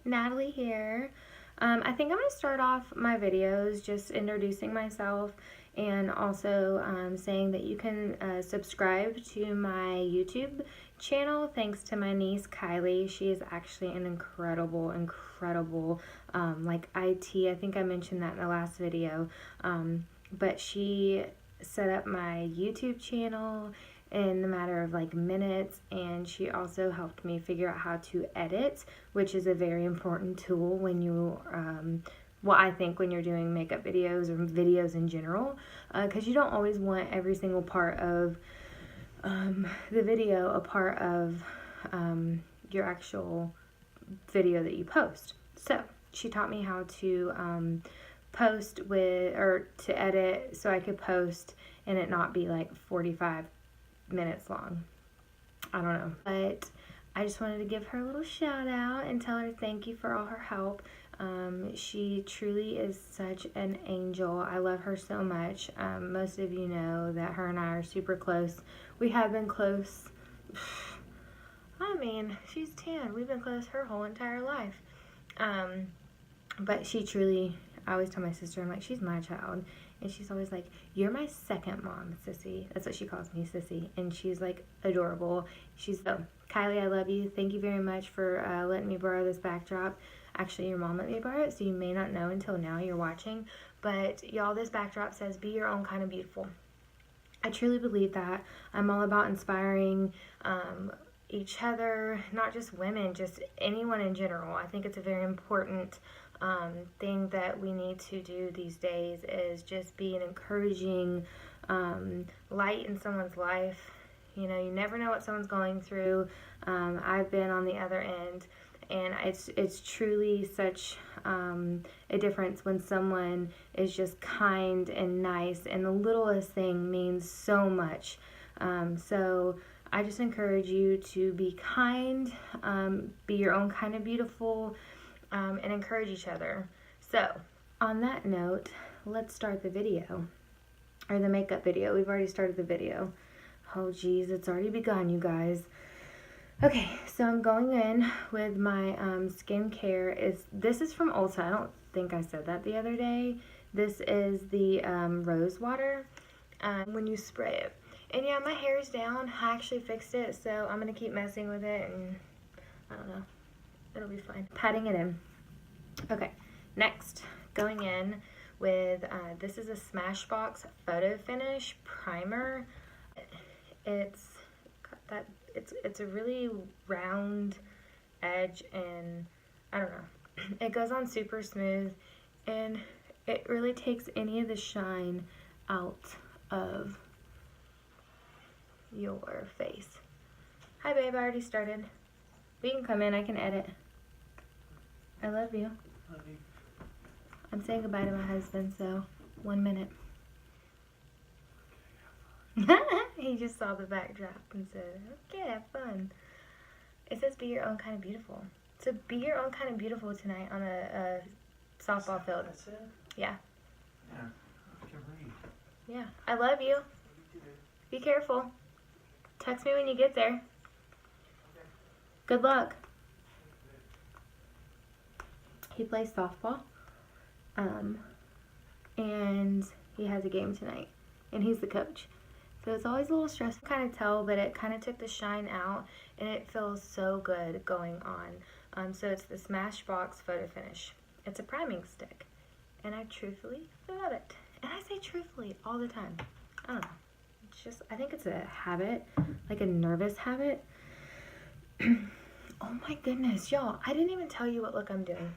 Natalie here. I think I'm going to start off my videos just introducing myself and also saying that you can subscribe to my YouTube channel thanks to my niece Kylie. She is actually an incredible like IT. I think I mentioned that in the last video, but she set up my YouTube channel in the matter of like minutes, and she also helped me figure out how to edit, which is a very important tool when you well, I think when you're doing makeup videos or videos in general, because you don't always want every single part of the video a part of your actual video that you post. So she taught me how to post with, or to edit so I could post and it not be like 45 minutes long. I don't know, but I just wanted to give her a little shout out and tell her thank you for all her help. She truly is such an angel. I love her so much. Most of you know that her and I are super close. We have been close. I mean, she's 10. We've been close her whole entire life. But she truly, I always tell my sister, I'm like, she's my child. And she's always like, you're my second mom, Sissy. That's what she calls me, Sissy. And she's like adorable. She's so, Kylie, I love you. Thank you very much for letting me borrow this backdrop. Actually, your mom let me borrow it, so you may not know until now you're watching. But y'all, this backdrop says, be your own kind of beautiful. I truly believe that. I'm all about inspiring each other, not just women, just anyone in general. I think it's a very important thing that we need to do these days, is just be an encouraging light in someone's life. You know, you never know what someone's going through. I've been on the other end, and it's truly such a difference when someone is just kind and nice, and the littlest thing means so much. So I just encourage you to be kind, be your own kind of beautiful, and encourage each other. So on that note, let's start the video, or the makeup video. We've already started the video. Oh geez, it's already begun, you guys. Okay, so I'm going in with my skincare. This is from Ulta. I don't think I said that the other day. This is the rose water when you spray it. And yeah, my hair is down. I actually fixed it, so I'm going to keep messing with it, and I don't know. It'll be fine. Patting it in. Okay, next, going in with, this is a Smashbox Photo Finish Primer. It's got that, it's a really round edge, and I don't know. It goes on super smooth, and it really takes any of the shine out of your face. Hi babe, I already started. We can come in, I can edit. I love you. Love you. I'm saying goodbye to my husband, so 1 minute. He just saw the backdrop and said, okay, have fun. It says be your own kind of beautiful. So be your own kind of beautiful tonight on a softball field. That's it? Yeah. Yeah. I can read. Yeah. I love you. Be careful. Text me when you get there. Good luck. He plays softball. And he has a game tonight. And he's the coach. So it's always a little stressful. Kind of tell, but it kind of took the shine out, and it feels so good going on. So it's the Smashbox Photo Finish. It's a priming stick, and I truthfully love it. And I say truthfully all the time. I don't know. It's just, I think it's a habit, like a nervous habit. Oh my goodness, y'all. I didn't even tell you what look I'm doing.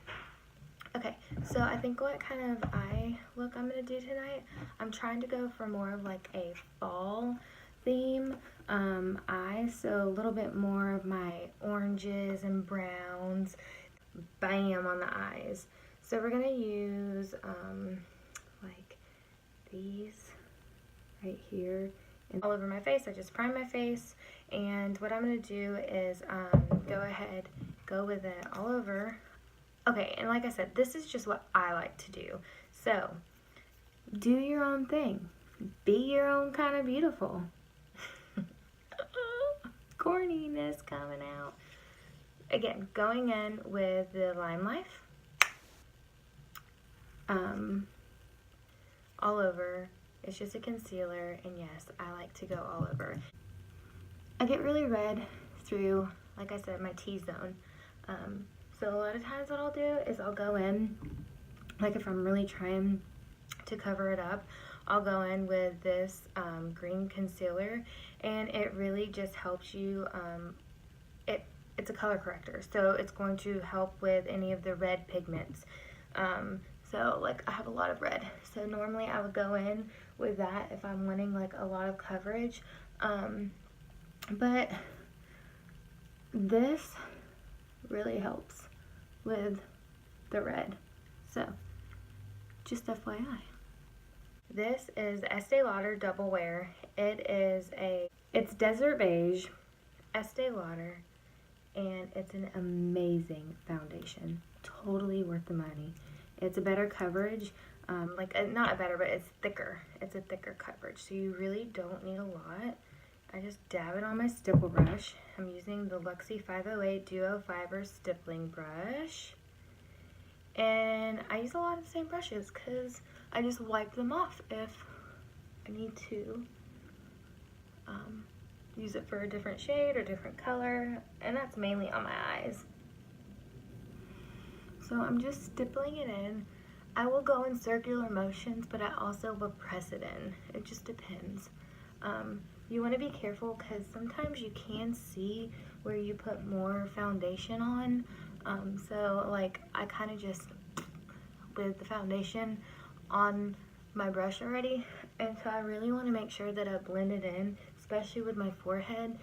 Okay, so I think what kind of eye look I'm going to do tonight, I'm trying to go for more of like a fall theme eye, so a little bit more of my oranges and browns, bam, on the eyes. So we're going to use like these right here and all over my face. I just prime my face, and what I'm going to do is go ahead, go with it all over. Okay, and like I said, this is just what I like to do. So, do your own thing. Be your own kind of beautiful. Corniness coming out. again, going in with the Lime Life all over. It's just a concealer, and yes, I like to go all over. I get really red through, like I said, my T-zone. So a lot of times what I'll do is I'll go in, like if I'm really trying to cover it up, I'll go in with this green concealer, and it really just helps you, it's a color corrector, so it's going to help with any of the red pigments. So like I have a lot of red, so normally I would go in with that if I'm wanting like a lot of coverage, but this really helps with the red, so just FYI. This is Estee Lauder Double Wear. It's Desert Beige, Estee Lauder, and it's an amazing foundation. Totally worth the money. It's a better coverage, not a better, but it's thicker. It's a thicker coverage, so you really don't need a lot. I just dab it on my stipple brush. I'm using the Luxie 508 Duo Fiber Stippling Brush. And I use a lot of the same brushes because I just wipe them off if I need to use it for a different shade or different color, and that's mainly on my eyes. So I'm just stippling it in. I will go in circular motions, but I also will press it in. It just depends. You want to be careful because sometimes you can see where you put more foundation on. So like I kind of just with the foundation on my brush already, and so I really want to make sure that I blend it in, especially with my forehead,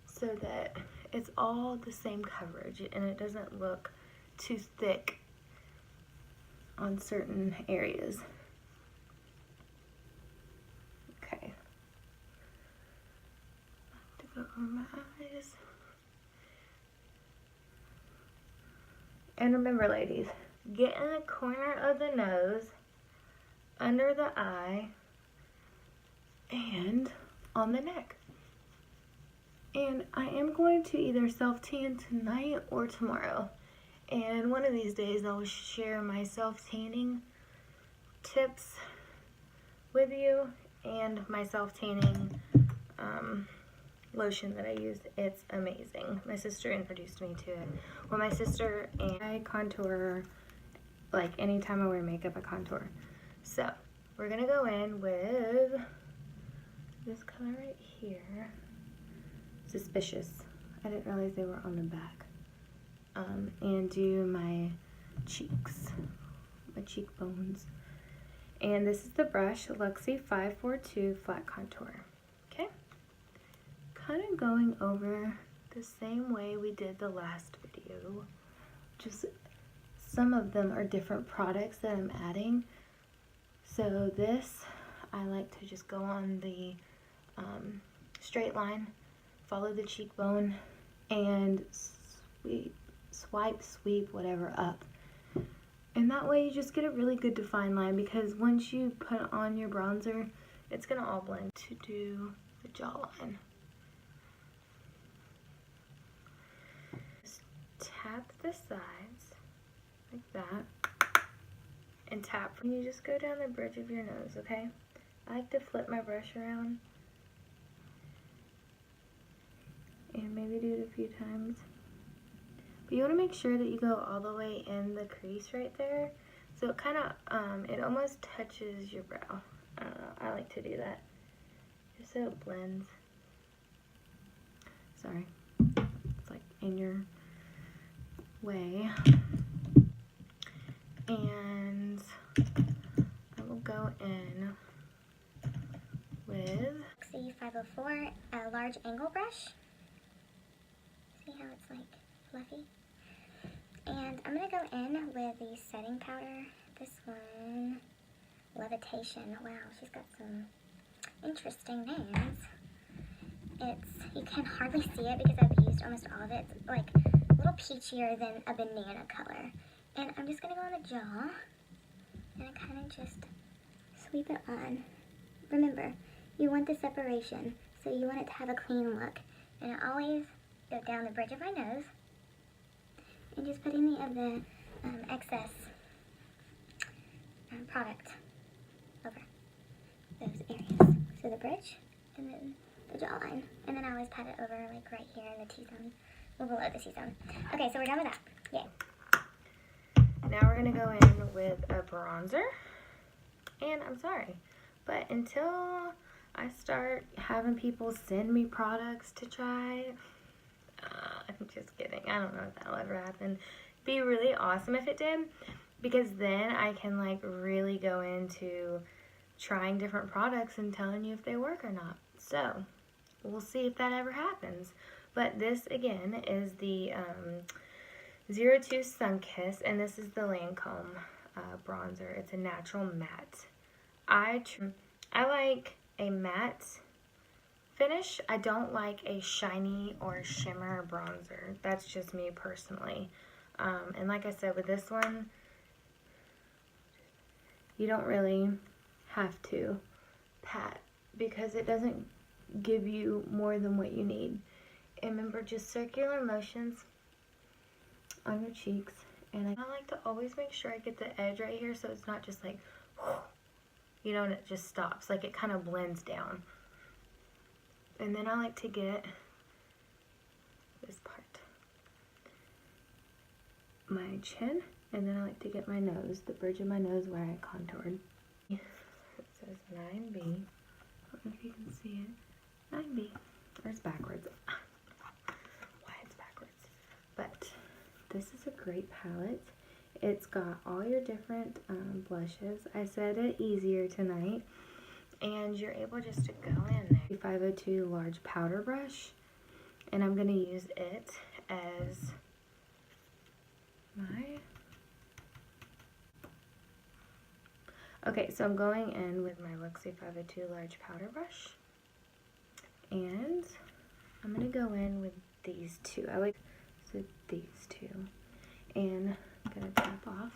so that it's all the same coverage and it doesn't look too thick on certain areas. Okay. To go over my eyes. And remember, ladies, get in the corner of the nose, under the eye, and on the neck. And I am going to either self-tan tonight or tomorrow. And one of these days I'll share my self-tanning tips with you and my self-tanning lotion that I use. It's amazing. My sister introduced me to it. Well, my sister and I contour, like anytime I wear makeup, I contour. So we're gonna go in with this color right here. Suspicious. I didn't realize they were on the back. And do my cheeks, my cheekbones. And this is the brush, Luxie 542 Flat Contour. Okay? Kind of going over the same way we did the last video. Just some of them are different products that I'm adding. So this, I like to just go on the straight line, follow the cheekbone, and sweep, whatever, up. And that way you just get a really good defined line, because once you put on your bronzer, it's gonna all blend. To do the jawline, just tap the sides like that, and tap. And you just go down the bridge of your nose, okay? I like to flip my brush around and maybe do it a few times. But you want to make sure that you go all the way in the crease right there, so it kind of, it almost touches your brow. I like to do that, just so it blends. Sorry, it's like in your way. And I will go in with Luxie 504, a large angle brush. See how it's like fluffy? And I'm going to go in with the setting powder. This one, Levitation. Wow, she's got some interesting names. You can hardly see it because I've used almost all of it. It's like a little peachier than a banana color. And I'm just going to go on the jaw and I kind of just sweep it on. Remember, you want the separation, so you want it to have a clean look. And I always go down the bridge of my nose of the excess product over those areas. So the bridge, and then the jawline. And then I always pat it over like right here in the T-zone, or below the T-zone. Okay, so we're done with that. Yay. Now we're going to go in with a bronzer. And I'm sorry, but until I start having people send me products to try, I'm just kidding. I don't know if that'll ever happen. It'd be really awesome if it did, because then I can like really go into trying different products and telling you if they work or not. So we'll see if that ever happens. But this again is the 02 Sunkiss, and this is the Lancome bronzer. It's a natural matte. I like a matte finish. I don't like a shiny or shimmer bronzer. That's just me personally. And like I said, with this one, you don't really have to pat because it doesn't give you more than what you need. And remember, just circular motions on your cheeks. And I like to always make sure I get the edge right here so it's not just like, you know, and it just stops. Like it kind of blends down. And then I like to get this part, my chin, and then I like to get my nose, the bridge of my nose where I contoured. It says 9B. I don't know if you can see it. 9B. Or it's backwards. Why it's backwards. But this is a great palette. It's got all your different blushes. I said it easier tonight. And you're able just to go in there. 502 large powder brush. And I'm going to use it as my... Okay, so I'm going in with my Luxie 502 large powder brush. And I'm going to go in with these two. I like these two. And I'm going to tap off.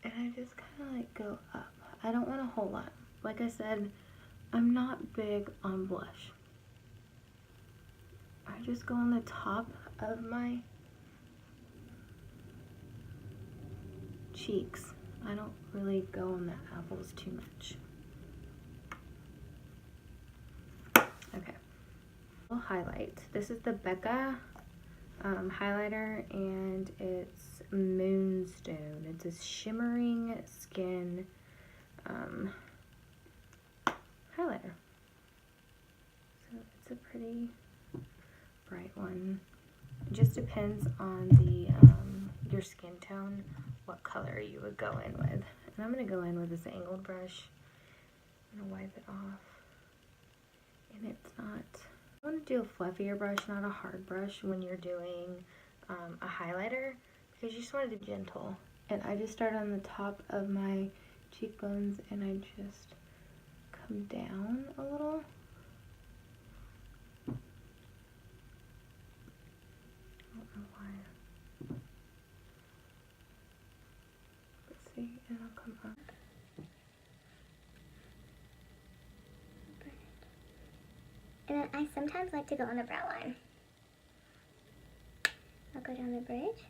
And I just kind of like go up. I don't want a whole lot. Like I said, I'm not big on blush. I just go on the top of my cheeks. I don't really go on the apples too much. Okay. I'll highlight. This is the Becca highlighter, and it's Moonstone. It's a shimmering skin highlighter. So it's a pretty bright one. It just depends on the your skin tone, what color you would go in with. And I'm going to go in with this angled brush. I'm going to wipe it off. And it's not... I want to do a fluffier brush, not a hard brush when you're doing a highlighter, because you just want to do gentle. And I just start on the top of my cheekbones and I just come down a little. I don't know why. Let's see, and I'll come up. And then I sometimes like to go on the brow line. I'll go down the bridge,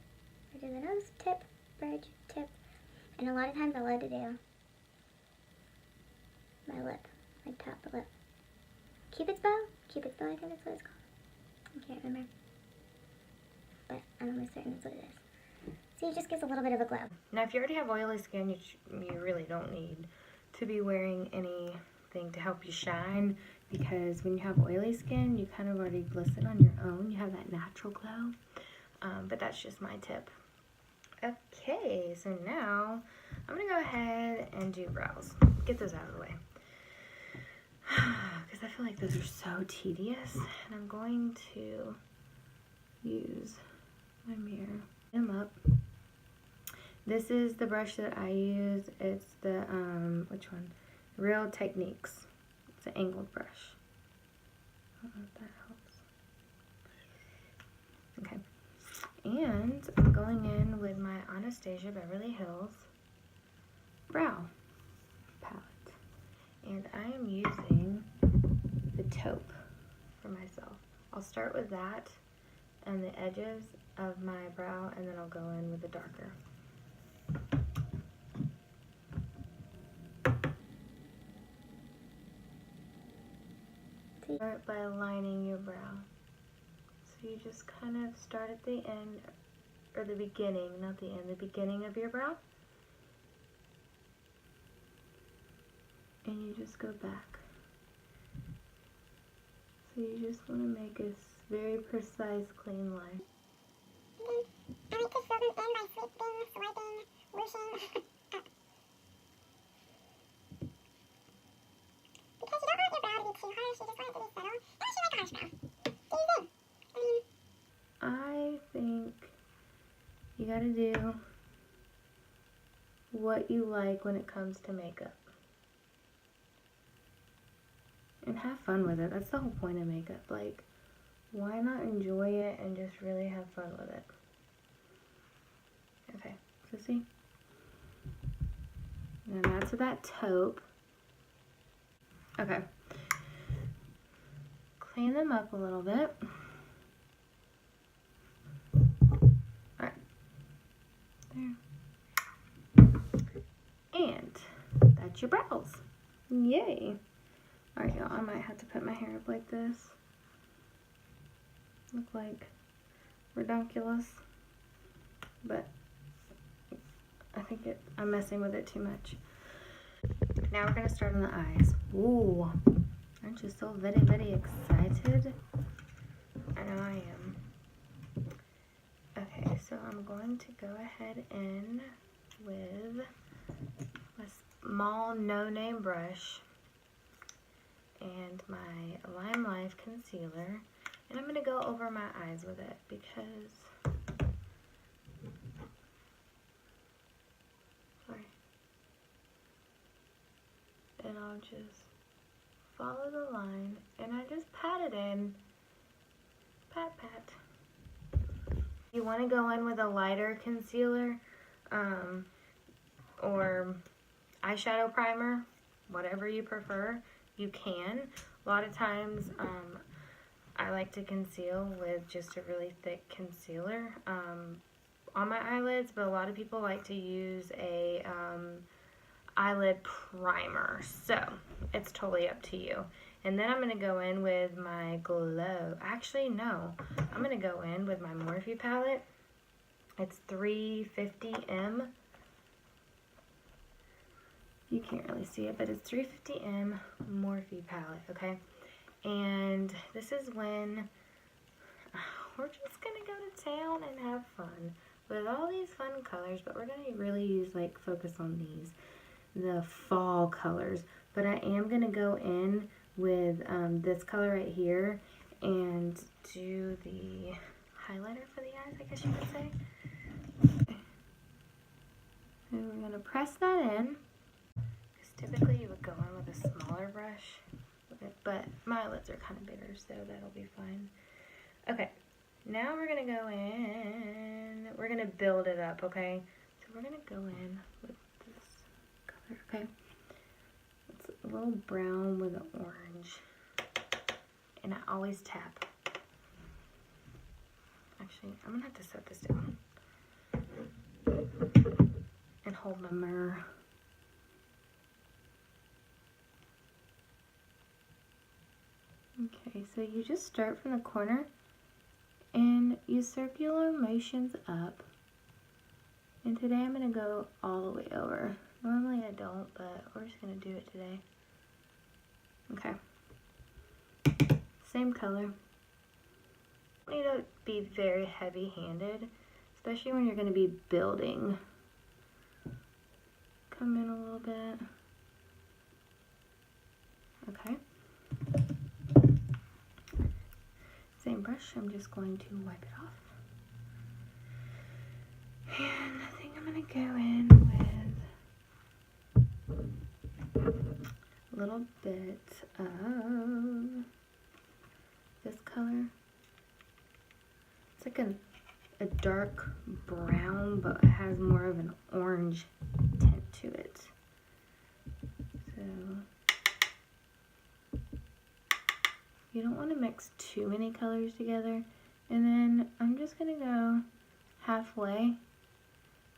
I do the nose, tip, bridge, tip, and a lot of times I love to do my lip, my top lip. Cupid's bow, I think that's what it's called. I can't remember, but I'm almost certain that's what it is. See, it just gives a little bit of a glow. Now, if you already have oily skin, you really don't need to be wearing anything to help you shine, because when you have oily skin, you kind of already glisten on your own. You have that natural glow. But that's just my tip. Okay, so now I'm going to go ahead and do brows. Get those out of the way. Because I feel like those are so tedious. And I'm going to use my mirror. Them up. This is the brush that I use. It's the, which one? Real Techniques. It's an angled brush. I don't know if that helps. Okay. And I'm going in with my Anastasia Beverly Hills brow palette. And I am using the taupe for myself. I'll start with that and the edges, of my brow, and then I'll go in with the darker. Start by lining your brow. So you just kind of start at the end, or the beginning, not the end, the beginning of your brow. And you just go back. So you just want to make a very precise, clean line. I like to fill them in by sweeping, swiping, whooshing up. Because you don't want your brow to be too harsh, you just want it to be subtle. Unless you like a harsh brow. Do you think? I think you gotta do what you like when it comes to makeup. And have fun with it. That's the whole point of makeup. Like, why not enjoy it and just really have fun with it? Okay, so see? And that's that taupe. Okay. Clean them up a little bit. Alright. There. And that's your brows. Yay. Alright, y'all, I might have to put my hair up like this. Look like redonkulous. But I think I'm messing with it too much. Now we're going to start on the eyes. Ooh, aren't you so very, very excited? I know I am. Okay, so I'm going to go ahead in with a small no-name brush and my Lime Life concealer, and I'm going to go over my eyes with it because, sorry, and I'll just follow the line, and I just pat it in, pat, pat. You want to go in with a lighter concealer, or eyeshadow primer, whatever you prefer. You can. A lot of times I like to conceal with just a really thick concealer on my eyelids, but a lot of people like to use a eyelid primer, so it's totally up to you. And then I'm going to go in with my Glow. Actually, no. I'm going to go in with my Morphe palette. It's 350M. You can't really see it, but it's 350M Morphe palette, okay? And this is when we're just going to go to town and have fun with all these fun colors, but we're going to really use, like, focus on these, the fall colors. But I am going to go in with this color right here and do the highlighter for the eyes, I guess you could say. Okay. And we're going to press that in. Typically you would go in with a smaller brush, but my eyelids are kind of bigger, so that'll be fine. Okay, now we're going to go in, we're going to build it up, okay? So we're going to go in with this color, okay? It's a little brown with an orange, and I always tap. Actually, I'm going to have to set this down and hold my mirror. Okay, so you just start from the corner and you circular motions up. And today I'm going to go all the way over. Normally I don't, but we're just going to do it today. Okay. Same color. You need to be very heavy-handed, especially when you're going to be building. Come in a little bit. Okay. Same brush, I'm just going to wipe it off. And I think I'm going to go in with a little bit of this color. It's like a dark brown, but it has more of an orange tint to it. So you don't want to mix too many colors together, And then I'm just going to go halfway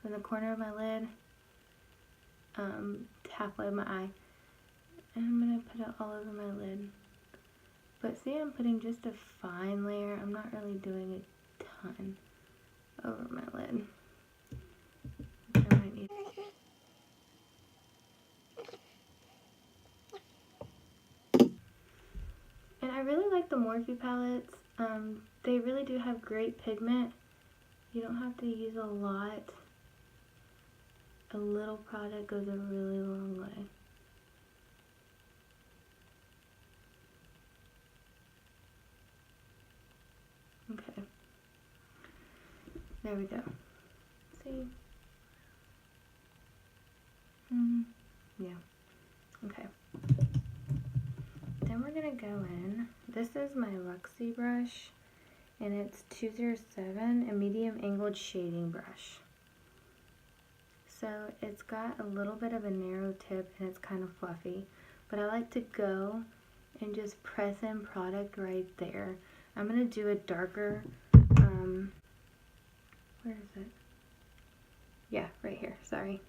from the corner of my lid, halfway of my eye. And I'm going to put it all over my lid. But see, I'm putting just a fine layer. I'm not really doing a ton over my lid. I might need. And I really like the Morphe palettes. They really do have great pigment. You don't have to use a lot. A little product goes a really long way. Okay. There we go. See? Yeah. Okay. Then we're gonna go in. This is my Luxie brush, and it's 207, a medium angled shading brush. So it's got a little bit of a narrow tip and it's kind of fluffy, but I like to go and just press in product right there. I'm gonna do a darker, where is it? Yeah, right here, sorry.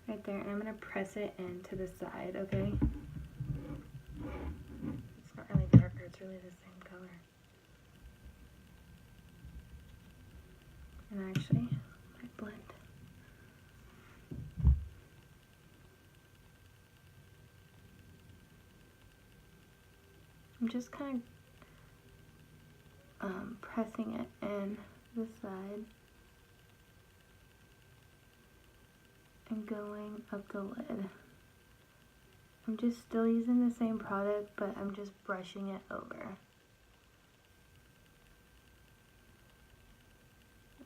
Right there, and I'm gonna press it into the side, okay? It's not really darker, it's really the same color. And actually, I blend. I'm just kind of pressing it in the side and going up the lid. I'm just still using the same product, but I'm just brushing it over.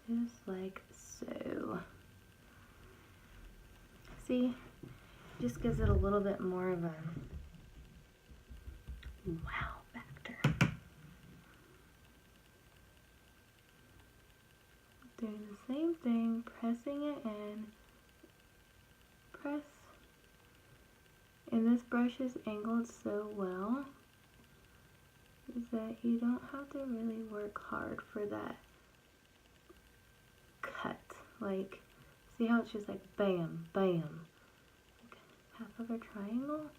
Just like so. See? Just gives it a little bit more of a wow factor. Doing the same thing, pressing it in. Press. And this brush is angled so well that you don't have to really work hard for that cut. Like, see how it's just like bam, bam. Like half of a triangle.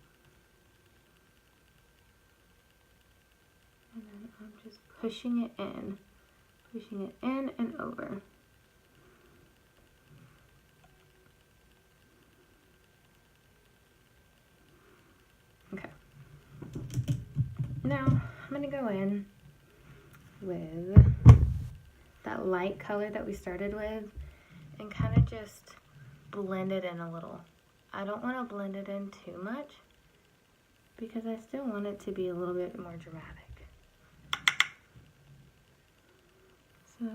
And then I'm just pushing it in and over. Okay. Now I'm gonna go in with that light color that we started with and kind of just blend it in a little. I don't want to blend it in too much because I still want it to be a little bit more dramatic. So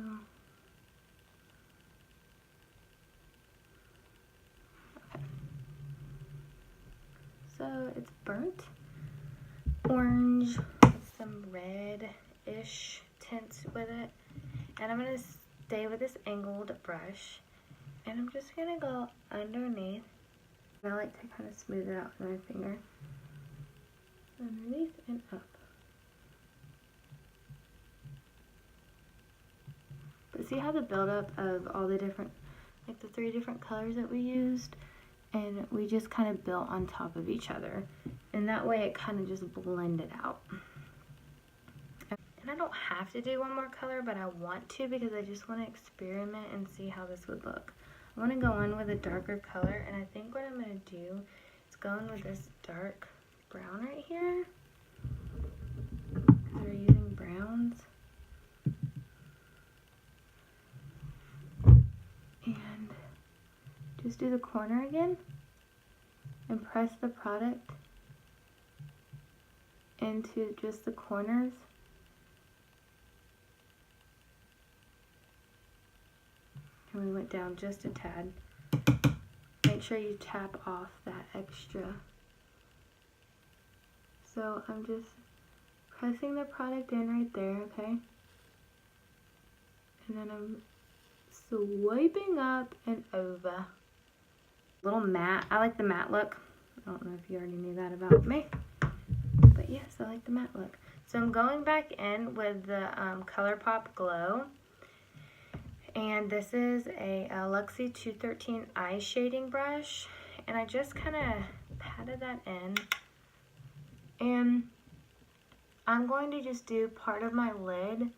okay. So it's burnt orange with some red-ish tints with it. And I'm going to stay with this angled brush. And I'm just going to go underneath. I like to kind of smooth it out with my finger. Underneath and up. But see how the buildup of all the different, like the 3 different colors that we used? And we just kind of built on top of each other. And that way it kind of just blended out. And I don't have to do one more color, but I want to because I just want to experiment and see how this would look. I want to go in with a darker color, and I think what I'm going to do is go in with this dark brown right here. We're using browns. And just do the corner again and press the product into just the corners. And we went down just a tad. Make sure you tap off that extra. So I'm just pressing the product in right there, okay? And then I'm swiping up and over. Little matte. I like the matte look. I don't know if you already knew that about me. But yes, I like the matte look. So I'm going back in with the ColourPop Glow. And this is a Luxie 213 eye shading brush. And I just kind of patted that in. And I'm going to just do part of my lid,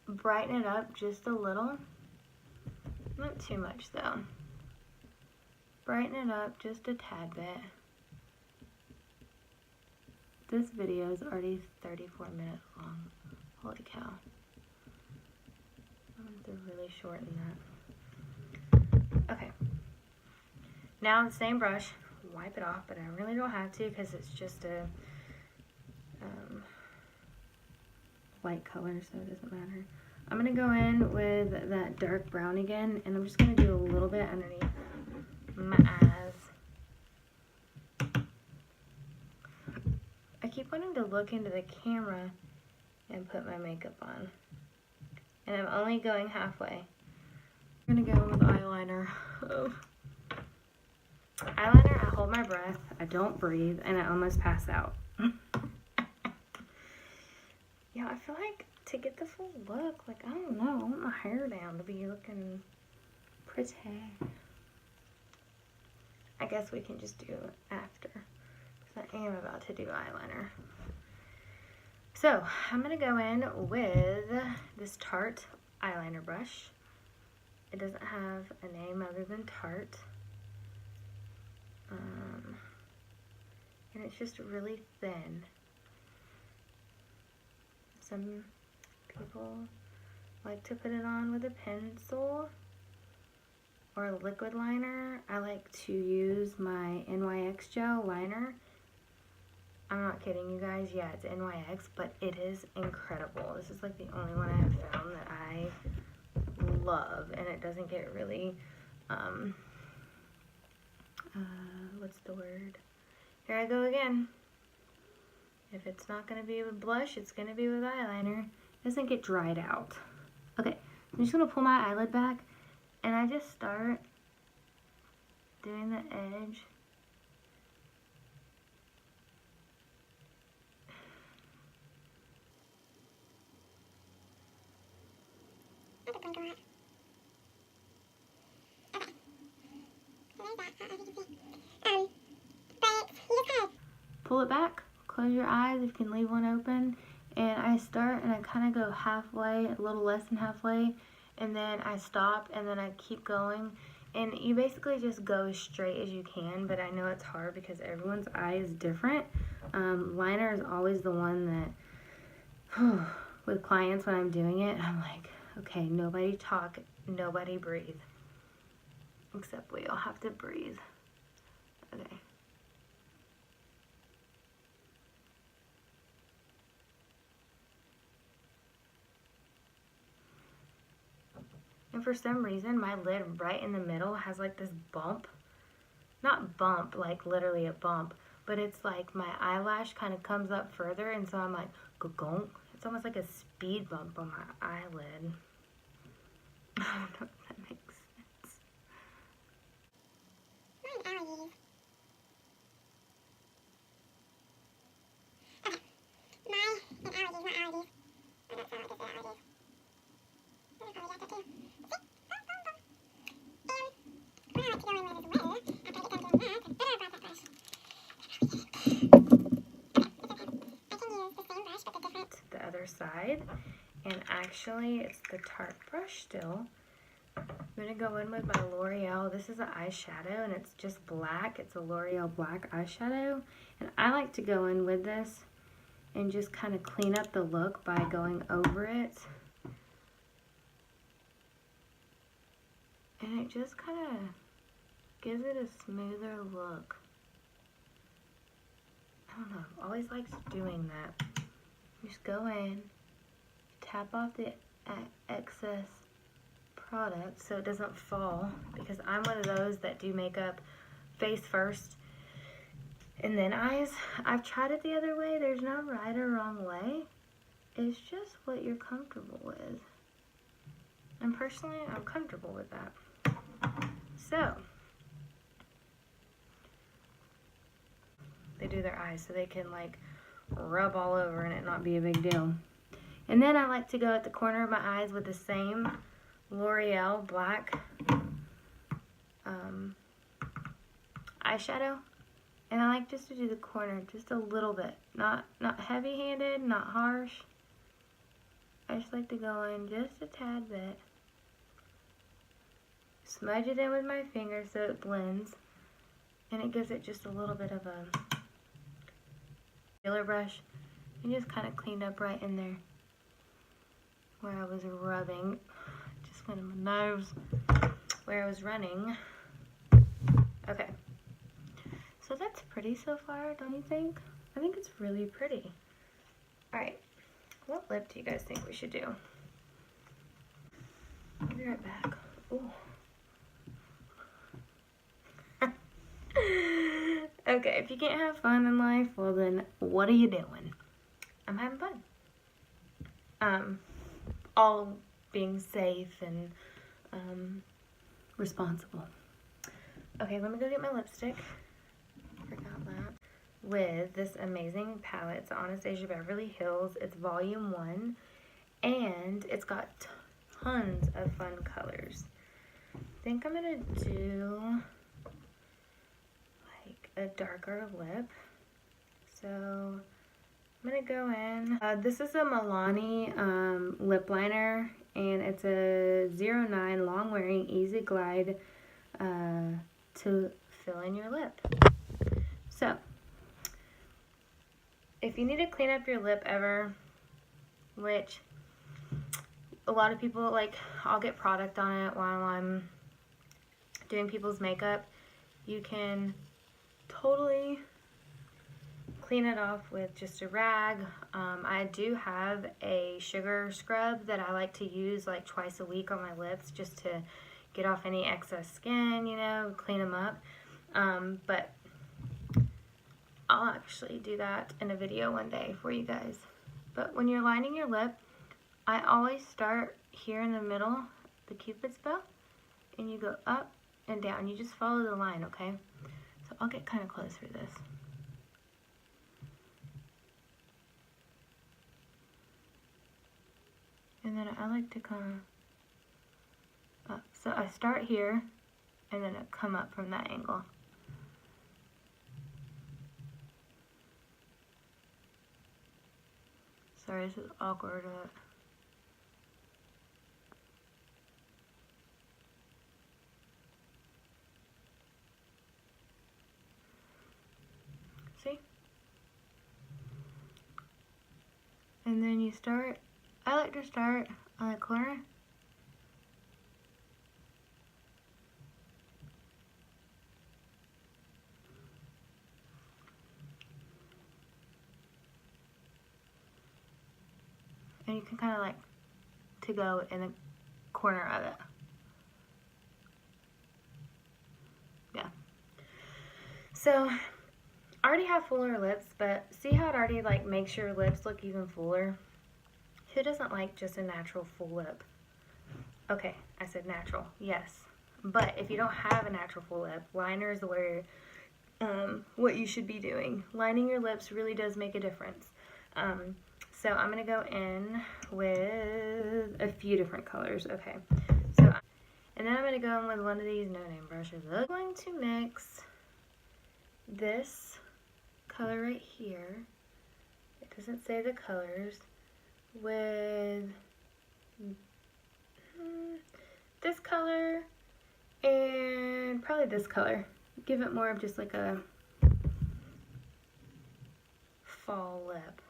brighten it up just a little. Not too much though. Brighten it up just a tad bit. This video is already 34 minutes long. Holy cow. I'm going to really shorten that. Okay. Now the same brush, wipe it off, but I really don't have to because it's just a white color, so it doesn't matter. I'm going to go in with that dark brown again, and I'm just going to do a little bit underneath my eyes. I keep wanting to look into the camera and put my makeup on. And I'm only going halfway. I'm going to go in with eyeliner. Oh. Eyeliner, I hold my breath, I don't breathe, and I almost pass out. Yeah, I feel like to get the full look, like, I don't know, I want my hair down to be looking pretty. I guess we can just do it after, because I am about to do eyeliner. So, I'm going to go in with this Tarte eyeliner brush. It doesn't have a name other than Tarte. And it's just really thin. Some people like to put it on with a pencil or a liquid liner. I like to use my NYX gel liner. I'm not kidding you guys, yeah, it's NYX, but it is incredible. This is like the only one I have found that I love, and it doesn't get really, what's the word? Here I go again. If it's not going to be with blush, it's going to be with eyeliner. It doesn't get dried out. Okay, I'm just going to pull my eyelid back, and I just start doing the edge. Pull it back, close your eyes if you can leave one open, and I start and I kind of go halfway, a little less than halfway, and then I stop and then I keep going, and you basically just go as straight as you can, but I know it's hard because everyone's eye is different. Liner is always the one that, with clients when I'm doing it, I'm like, okay, nobody talk, nobody breathe, except we all have to breathe. Okay. And for some reason, my lid right in the middle has like this bump. Not bump, like literally a bump, but it's like my eyelash kind of comes up further, and so I'm like, go-gonk. It's almost like a speed bump on my eyelid. I don't know if that makes sense. My allergies. Okay. My allergies. I don't sound like it's allergies. I probably got that too. See? And where I like to go in with as well, after I get done doing that, but I brought that brush. I can use the same brush, but the different. The other side, and actually it's the Tarte brush still. I'm going to go in with my L'Oreal. This is an eyeshadow, and it's just black. It's a L'Oreal black eyeshadow, and I like to go in with this and just kind of clean up the look by going over it. And it just kind of gives it a smoother look. I don't know, I've always liked doing that. You just go in, tap off the excess product so it doesn't fall, because I'm one of those that do makeup face first and then eyes. I've tried it the other way. There's no right or wrong way. It's just what you're comfortable with. And personally, I'm comfortable with that. So, they do their eyes so they can like rub all over and it not be a big deal. And then I like to go at the corner of my eyes with the same L'Oreal black eyeshadow. And I like just to do the corner just a little bit. Not heavy-handed, not harsh. I just like to go in just a tad bit. Smudge it in with my finger so it blends. And it gives it just a little bit of a concealer brush. And just kind of cleaned up right in there where I was rubbing. Just went in my nose. Where I was running. Okay. So that's pretty so far, don't you think? I think it's really pretty. Alright. What lip do you guys think we should do? I'll be right back. Ooh. Okay, if you can't have fun in life, well then, what are you doing? I'm having fun. All being safe and, responsible. Okay, let me go get my lipstick. Forgot that. With this amazing palette. It's Anastasia Beverly Hills. It's volume 1. And it's got tons of fun colors. I think I'm going to do like a darker lip. So I'm going to go in. This is a Milani lip liner. And it's a 09 long wearing easy glide to fill in your lip. So, if you need to clean up your lip ever, which a lot of people, like, I'll get product on it while I'm doing people's makeup, you can totally clean it off with just a rag. I do have a sugar scrub that I like to use like twice a week on my lips just to get off any excess skin, you know, clean them up. But I'll actually do that in a video one day for you guys. But when you're lining your lip, I always start here in the middle, the Cupid's bow, and you go up and down. You just follow the line, okay? So I'll get kind of close for this. And then I like to come up. So I start here, and then I come up from that angle. Sorry, this is awkward. See? And then you start, I like to start on the corner. And you can kind of like to go in the corner of it. Yeah. So I already have fuller lips, but see how it already like makes your lips look even fuller? Who doesn't like just a natural full lip? Okay, I said natural, yes. But if you don't have a natural full lip, liner is where what you should be doing. Lining your lips really does make a difference. So I'm going to go in with a few different colors. Okay, so, and then I'm going to go in with one of these no-name brushes. I'm going to mix this color right here, it doesn't say the colors, with this color and probably this color. Give it more of just like a fall lip.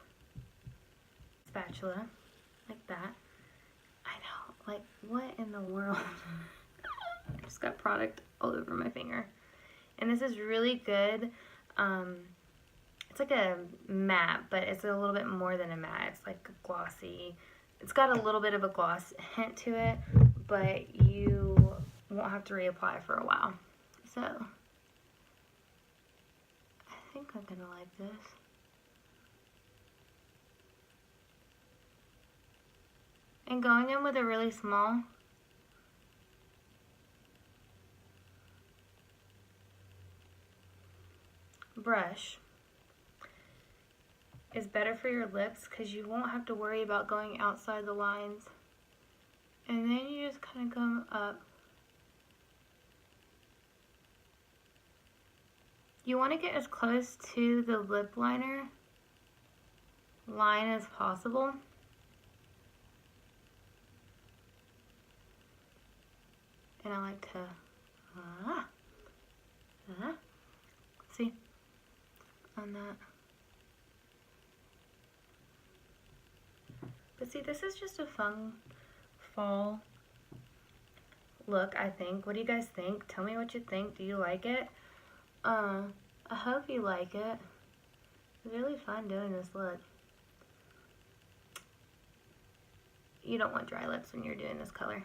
Spatula, like that. I know, like what in the world? I just got product all over my finger. And this is really good. It's like a matte, but it's a little bit more than a matte. It's like a glossy. It's got a little bit of a gloss hint to it, but you won't have to reapply for a while. So, I think I'm gonna like this. And going in with a really small brush, is better for your lips because you won't have to worry about going outside the lines. And then you just kind of come up. You want to get as close to the lip liner line as possible. And I like to, see, on that. But see, this is just a fun fall look, I think. What do you guys think? Tell me what you think. Do you like it? I hope you like it. It's really fun doing this look. You don't want dry lips when you're doing this color.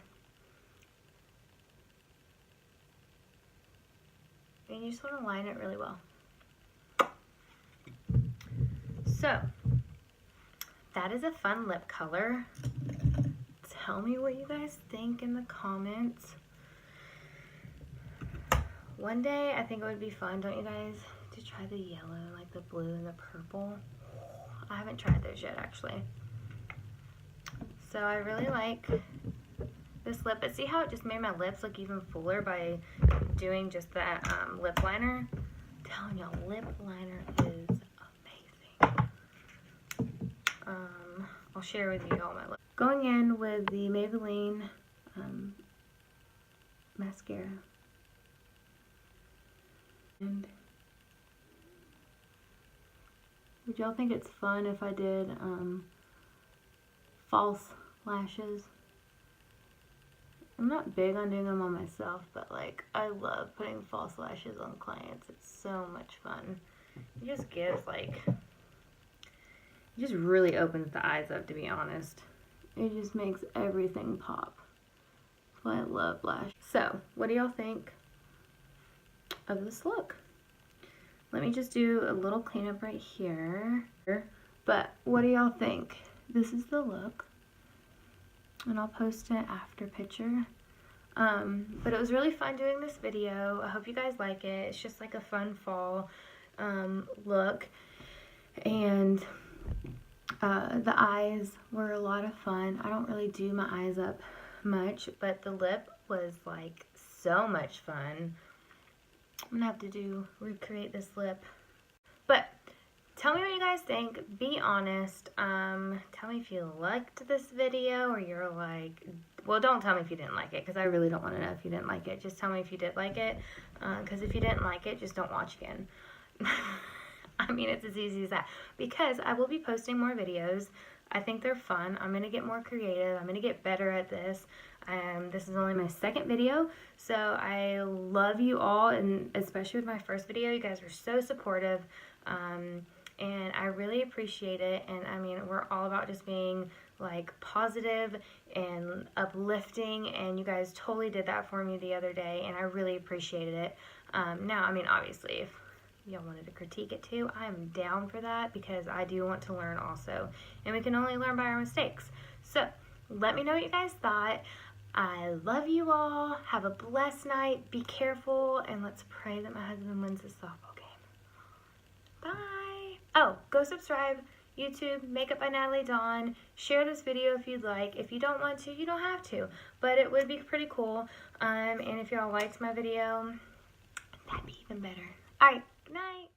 And you just want to line it really well. So, that is a fun lip color. Tell me what you guys think in the comments. One day, I think it would be fun, don't you guys, to try the yellow, like the blue and the purple. I haven't tried those yet, actually. So I really like this lip, but see how it just made my lips look even fuller by doing just that lip liner? I'm telling y'all, lip liner is amazing. I'll share with you all my lips. Going in with the Maybelline mascara. And would y'all think it's fun if I did false lashes? I'm not big on doing them on myself, but like I love putting false lashes on clients. It's so much fun. It just gives like, it just really opens the eyes up, to be honest. It just makes everything pop. That's why I love lash. So, what do y'all think of this look? Let me just do a little cleanup right here. But what do y'all think? This is the look. And I'll post it after picture. But it was really fun doing this video. I hope you guys like it. It's just like a fun fall look. And the eyes were a lot of fun. I don't really do my eyes up much, but the lip was like so much fun. I'm gonna have to recreate this lip. But tell me what you guys think. Be honest. Tell me if you liked this video or you're like, well, don't tell me if you didn't like it because I really don't want to know if you didn't like it. Just tell me if you did like it, because if you didn't like it, just don't watch again. I mean, it's as easy as that, because I will be posting more videos. I think they're fun. I'm going to get more creative. I'm going to get better at this. This is only my second video, so I love you all, and especially with my first video, you guys were so supportive, and I really appreciate it. And I mean, we're all about just being like positive and uplifting, and you guys totally did that for me the other day, and I really appreciated it. Now, I mean, obviously, if y'all wanted to critique it too, I'm down for that, because I do want to learn also, and we can only learn by our mistakes. So let me know what you guys thought. I love you all. Have a blessed night. Be careful, and let's pray that my husband wins this softball game. Bye. Oh, go subscribe. YouTube, Makeup by Natalie Dawn. Share this video if you'd like. If you don't want to, you don't have to, but it would be pretty cool. And if y'all liked my video, that'd be even better. All right. Good night.